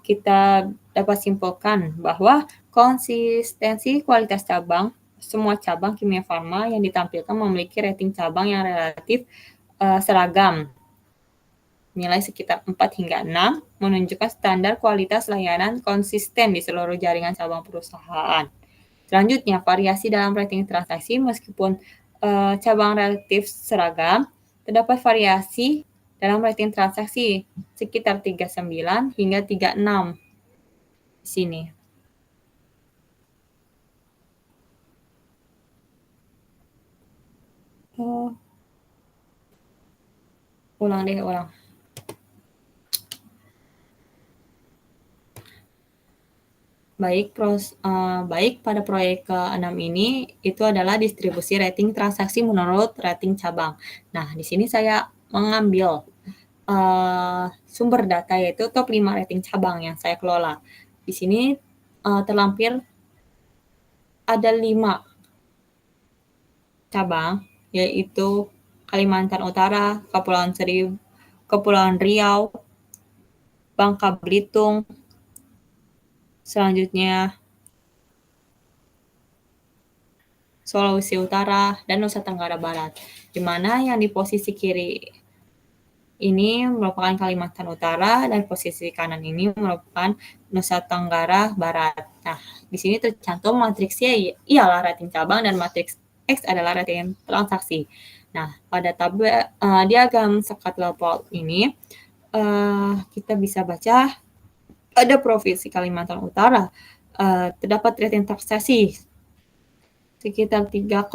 kita dapat simpulkan bahwa konsistensi kualitas cabang, semua cabang kimia farma yang ditampilkan memiliki rating cabang yang relatif seragam, nilai sekitar 4 hingga 6, menunjukkan standar kualitas layanan konsisten di seluruh jaringan cabang perusahaan. Selanjutnya, variasi dalam rating transaksi meskipun cabang relatif seragam, terdapat variasi dalam rating transaksi sekitar 39 hingga 36 di sini. Ulang. Baik pada proyek ke-6 ini itu adalah distribusi rating transaksi menurut rating cabang. Nah, di sini saya mengambil sumber data yaitu top 5 rating cabang yang saya kelola. Di sini terlampir ada 5 cabang, yaitu Kalimantan Utara, Kepulauan Riau, Bangka Belitung, selanjutnya Sulawesi Utara, dan Nusa Tenggara Barat. Di mana yang di posisi kiri ini merupakan Kalimantan Utara dan posisi kanan ini merupakan Nusa Tenggara Barat. Nah, di sini tercantum matriksnya ialah rating cabang dan matriks X adalah rating transaksi. Nah, pada tabel diagram sekat level ini kita bisa baca pada Provinsi Kalimantan Utara terdapat rating transaksi sekitar 3,9,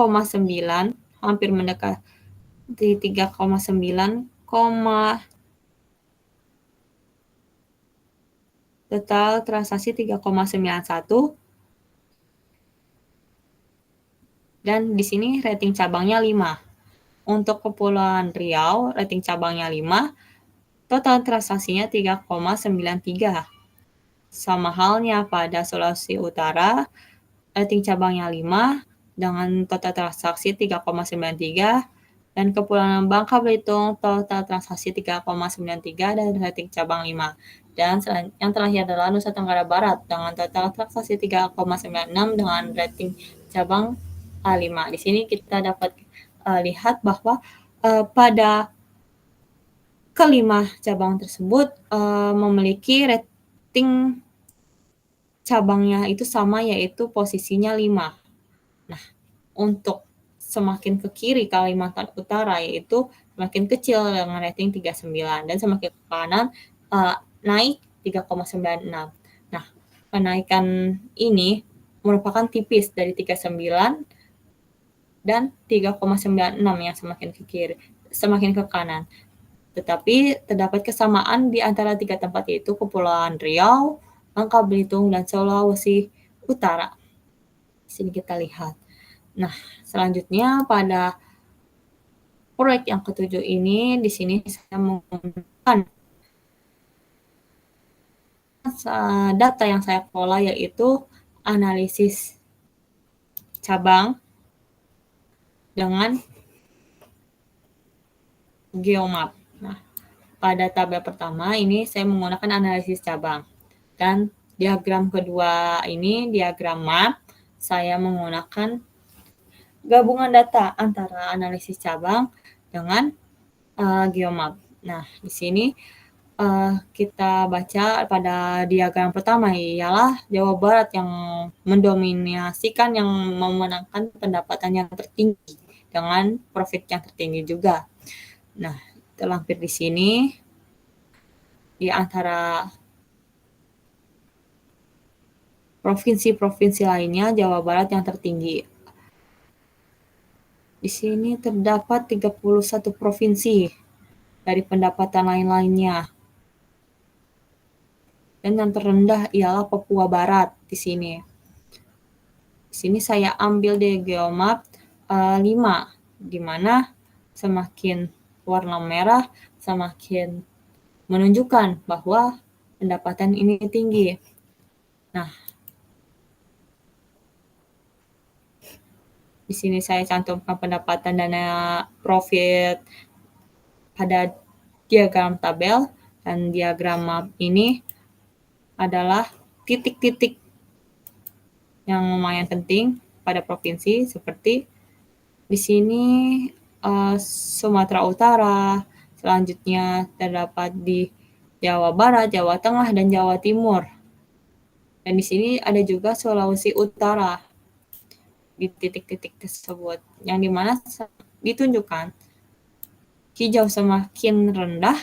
hampir mendekati 3,9, total transaksi 3,91, dan di sini rating cabangnya 5. Untuk Kepulauan Riau, rating cabangnya 5, total transaksinya 3,93. Sama halnya pada Sulawesi Utara, rating cabangnya 5 dengan total transaksi 3,93, dan Kepulauan Bangka Belitung total transaksi 3,93 dan rating cabang 5. Dan yang terakhir adalah Nusa Tenggara Barat dengan total transaksi 3,96 dengan rating cabang 5. Di sini kita dapat lihat bahwa pada kelima cabang tersebut memiliki rating cabangnya itu sama, yaitu posisinya 5. Nah, untuk semakin ke kiri Kalimantan Utara yaitu semakin kecil dengan rating 39 dan semakin ke kanan naik 3,96. Nah, kenaikan ini merupakan tipis dari 39 dan 3,96 yang semakin ke kiri, semakin ke kanan. Tetapi terdapat kesamaan di antara tiga tempat, yaitu Kepulauan Riau, Bangka Belitung, dan Sulawesi Utara. Di sini kita lihat. Nah, selanjutnya pada proyek yang ketujuh ini, di sini saya menggunakan data yang saya kelola, yaitu analisis cabang dengan geomap. Nah, pada tabel pertama ini saya menggunakan analisis cabang, dan diagram kedua ini diagram map, saya menggunakan gabungan data antara analisis cabang dengan geomap. Nah, di sini kita baca pada diagram pertama ialah Jawa Barat yang mendominasikan, yang memenangkan pendapatan yang tertinggi dengan profit yang tertinggi juga. Nah, terlampir di sini di antara provinsi-provinsi lainnya Jawa Barat yang tertinggi. Di sini terdapat 31 provinsi dari pendapatan lain-lainnya. Dan yang terendah ialah Papua Barat di sini. Di sini saya ambil di geomap 5, di mana semakin warna merah semakin menunjukkan bahwa pendapatan ini tinggi. Nah, di sini saya cantumkan pendapatan dana profit pada diagram tabel, dan diagram map ini adalah titik-titik yang lumayan penting pada provinsi, seperti di sini Sumatera Utara, selanjutnya terdapat di Jawa Barat, Jawa Tengah, dan Jawa Timur. Dan di sini ada juga Sulawesi Utara di titik-titik tersebut, yang dimana ditunjukkan hijau semakin rendah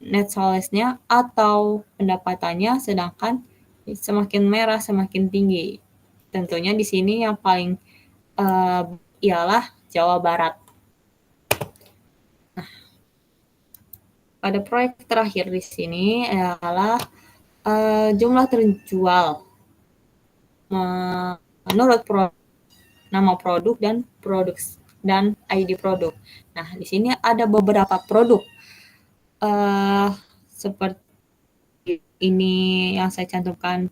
net sales-nya atau pendapatannya, sedangkan semakin merah semakin tinggi. Tentunya di sini yang paling ialah Jawa Barat. Nah, pada proyek terakhir di sini adalah jumlah terjual menurut nama produk dan ID produk. Nah, di sini ada beberapa produk seperti ini yang saya cantumkan: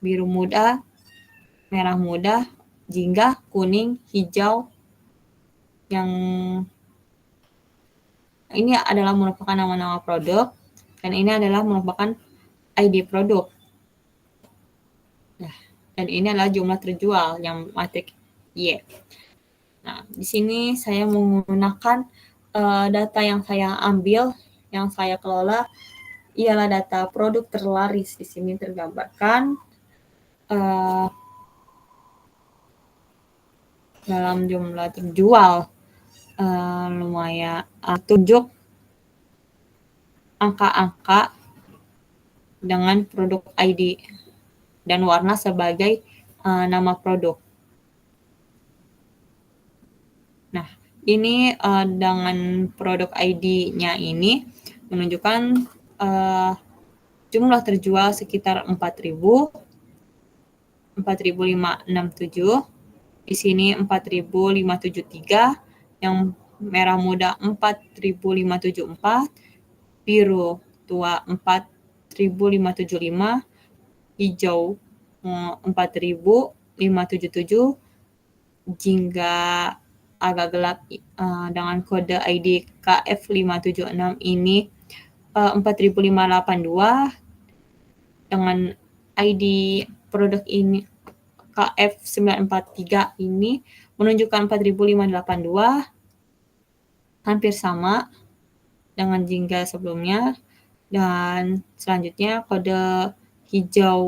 biru muda, merah muda, jingga, kuning, hijau. Yang ini adalah merupakan nama-nama produk, dan ini adalah merupakan ID produk. Nah, dan ini adalah jumlah terjual yang matrik Y. Nah, di sini saya menggunakan data yang saya ambil, yang saya kelola ialah data produk terlaris. Di sini tergambarkan dalam jumlah terjual lumayan tunjuk angka-angka dengan produk ID dan warna sebagai nama produk. Nah, ini dengan produk ID-nya ini menunjukkan jumlah terjual sekitar 4.567. Di sini 4.573, yang merah muda 4.574, biru tua 4.575, hijau 4.577, jingga agak gelap dengan kode ID KF576 ini 4.582, dengan ID produk ini KF943 ini menunjukkan 4.582, hampir sama dengan jingga sebelumnya. Dan selanjutnya kode hijau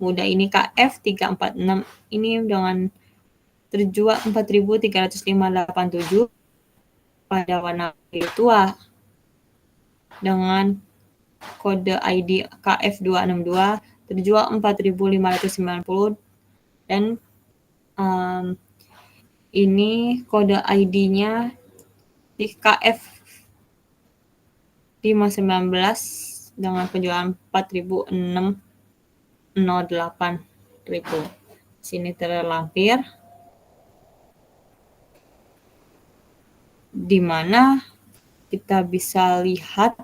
muda ini KF346 ini dengan terjual 4.387 pada warna biru tua, dengan kode ID KF262 terjual 4.590, dan ini kode ID-nya di KF519 dengan penjualan 4.608. Sini terlampir di mana kita bisa lihat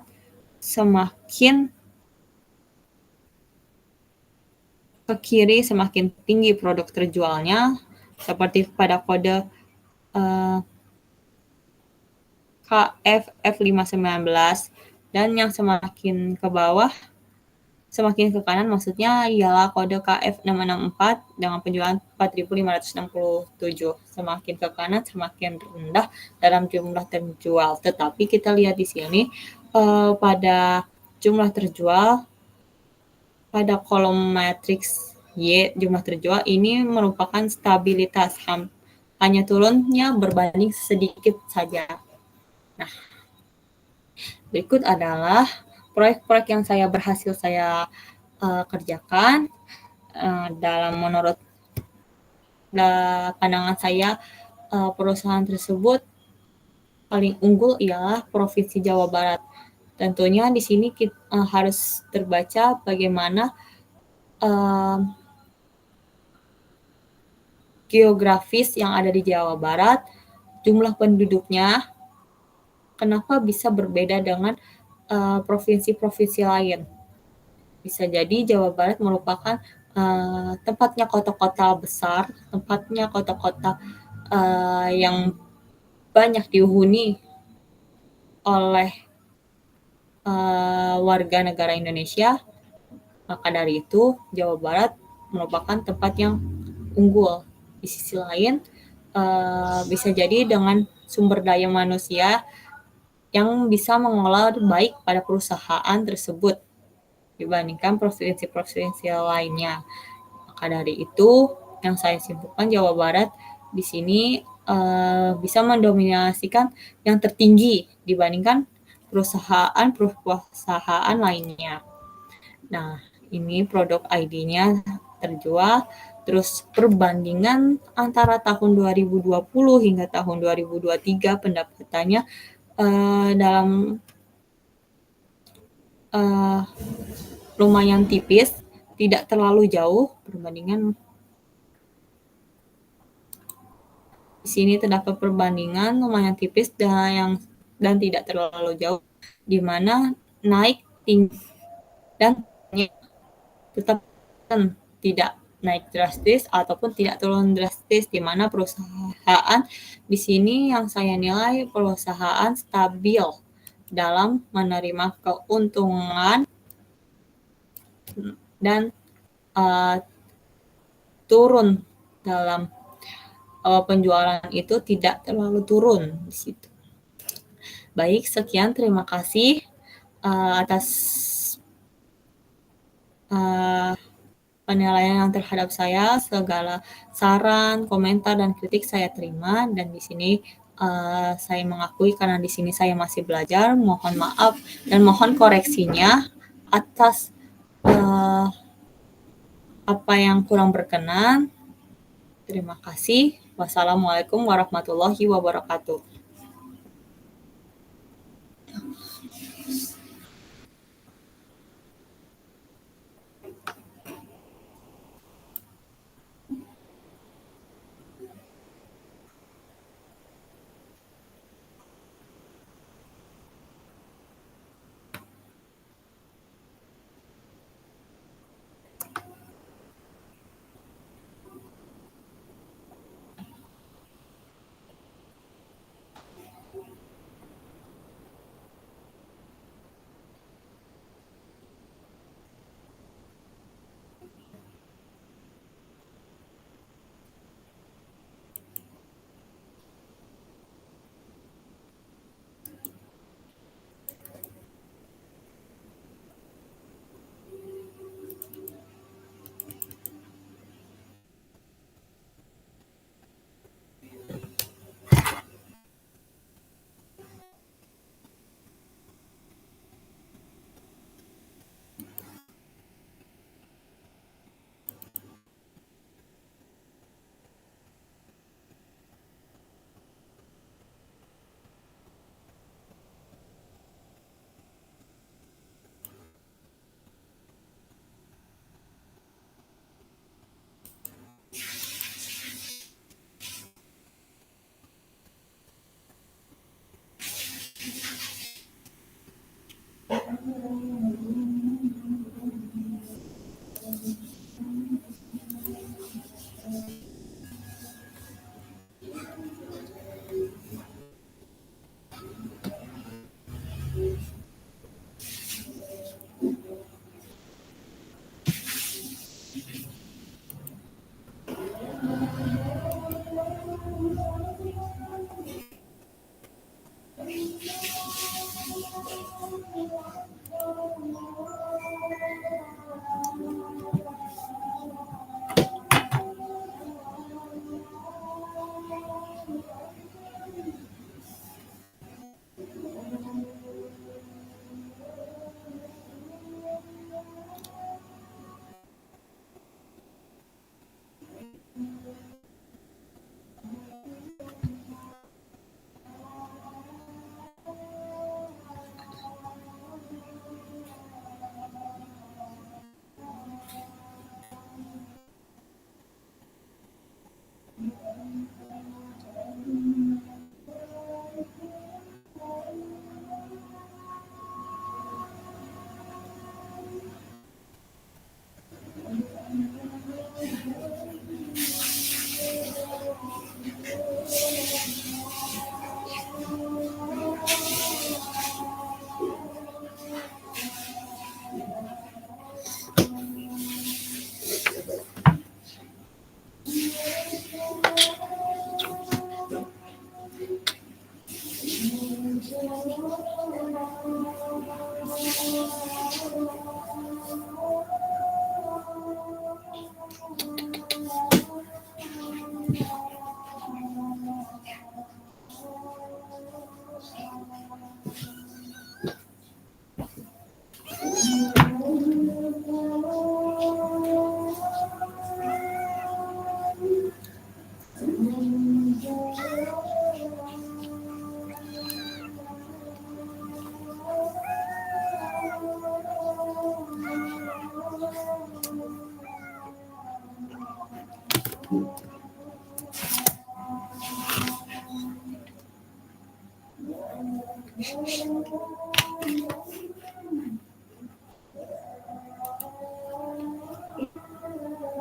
semakin ke kiri semakin tinggi produk terjualnya, seperti pada kode KF519, dan yang semakin ke bawah, semakin ke kanan maksudnya ialah kode KF664 dengan penjualan 4.567. Semakin ke kanan semakin rendah dalam jumlah terjual. Tetapi kita lihat di sini pada jumlah terjual pada kolom matriks Y, jumlah terjual ini merupakan stabilitas, hanya turunnya berbanding sedikit saja. Nah, berikut adalah proyek-proyek yang berhasil saya kerjakan. Dalam menurut pandangan saya, perusahaan tersebut paling unggul ialah Provinsi Jawa Barat. Tentunya di sini kita harus terbaca bagaimana geografis yang ada di Jawa Barat, jumlah penduduknya, kenapa bisa berbeda dengan provinsi-provinsi lain. Bisa jadi Jawa Barat merupakan tempatnya kota-kota besar, tempatnya kota-kota yang banyak dihuni oleh warga negara Indonesia. Maka dari itu Jawa Barat merupakan tempat yang unggul. Di sisi lain bisa jadi dengan sumber daya manusia yang bisa mengelola baik pada perusahaan tersebut dibandingkan provinsi-provinsi lainnya. Maka dari itu yang saya simpulkan, Jawa Barat di sini bisa mendominasikan yang tertinggi dibandingkan perusahaan lainnya. Nah, ini produk ID-nya terjual, terus perbandingan antara tahun 2020 hingga tahun 2023 pendapatannya dalam lumayan tipis, tidak terlalu jauh perbandingan. Di sini terdapat perbandingan lumayan tipis dan tidak terlalu jauh, di mana naik tinggi dan tetap tidak naik drastis ataupun tidak turun drastis, di mana perusahaan di sini yang saya nilai perusahaan stabil dalam menerima keuntungan dan turun dalam penjualan itu tidak terlalu turun di situ. Baik, sekian terima kasih atas penilaian yang terhadap saya. Segala saran, komentar, dan kritik saya terima, dan di sini saya mengakui karena di sini saya masih belajar. Mohon maaf dan mohon koreksinya atas apa yang kurang berkenan. Terima kasih. Wassalamualaikum warahmatullahi wabarakatuh.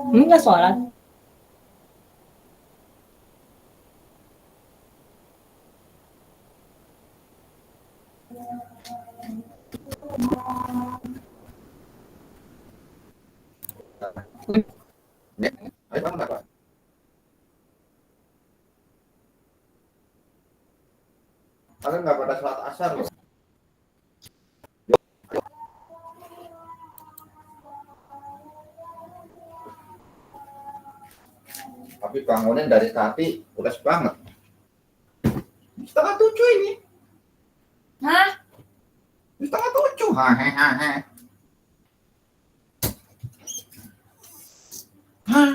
Nggak sholat. Ayo, Kalian nggak pada sholat asar loh. Tapi bangunin dari tadi udah banget. 6:30 ini. Hah? 6:30. Hahaha. Hah?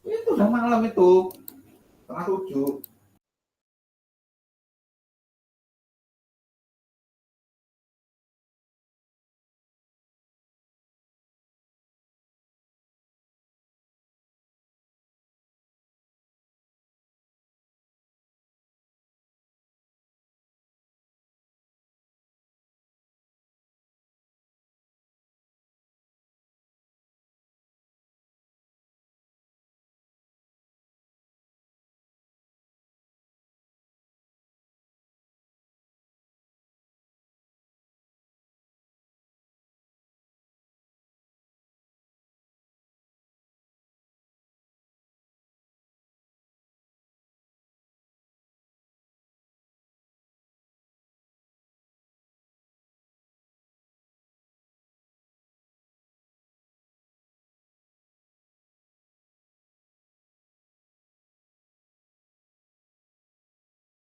Itu udah malam itu. 6:30.